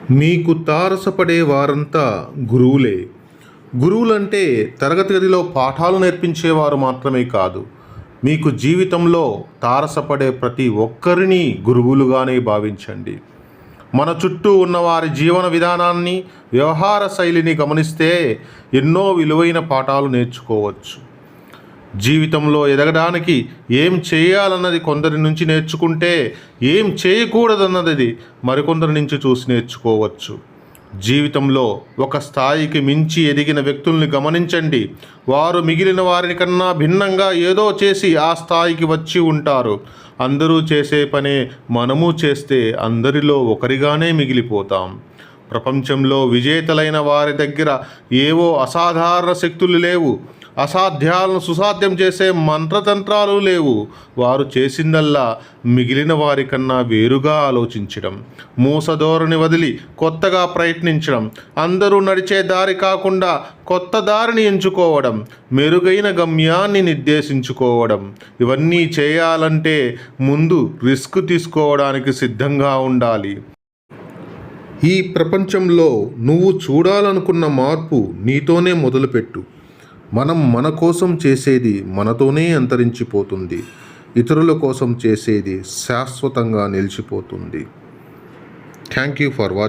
మీకు తారసపడే వారంతా గురువులే. గురువులంటే తరగతి గదిలో పాఠాలు నేర్పించేవారు మాత్రమే కాదు, మీకు జీవితంలో తారసపడే ప్రతి ఒక్కరిని గురువులుగానే భావించండి. మన చుట్టూ ఉన్న వారి జీవన విధానాన్ని, వ్యవహార శైలిని గమనిస్తే ఎన్నో విలువైన పాఠాలు నేర్చుకోవచ్చు. జీవితంలో ఎదగడానికి ఏం చేయాలన్నది కొందరి నుంచి నేర్చుకుంటే, ఏం చేయకూడదన్నది మరికొందరి నుంచి చూసి నేర్చుకోవచ్చు. జీవితంలో ఒక స్థాయికి మించి ఎదిగిన వ్యక్తుల్ని గమనించండి. వారు మిగిలిన వారి కన్నా భిన్నంగా ఏదో చేసి ఆ స్థాయికి వచ్చి ఉంటారు. అందరూ చేసే పనే మనము చేస్తే అందరిలో ఒకరిగానే మిగిలిపోతాం. ప్రపంచంలో విజేతలైన వారి దగ్గర ఏవో అసాధారణ శక్తులు లేవు, అసాధ్యాలను సుసాధ్యం చేసే మంత్రతంత్రాలు లేవు. వారు చేసిందల్లా మిగిలిన వారి కన్నా వేరుగా ఆలోచించడం, మూసధోరణి వదిలి కొత్తగా ప్రయత్నించడం, అందరూ నడిచే దారి కాకుండా కొత్త దారిని ఎంచుకోవడం, మెరుగైన గమ్యాన్ని నిర్దేశించుకోవడం. ఇవన్నీ చేయాలంటే ముందు రిస్క్ తీసుకోవడానికి సిద్ధంగా ఉండాలి. ఈ ప్రపంచంలో నువ్వు చూడాలనుకున్న మార్పు నీతోనే మొదలుపెట్టు. మనం మన కోసం చేసేది మనతోనే అంతరించిపోతుంది. ఇతరుల కోసం చేసేది శాశ్వతంగా నిలిచిపోతుంది. Thank you for watching.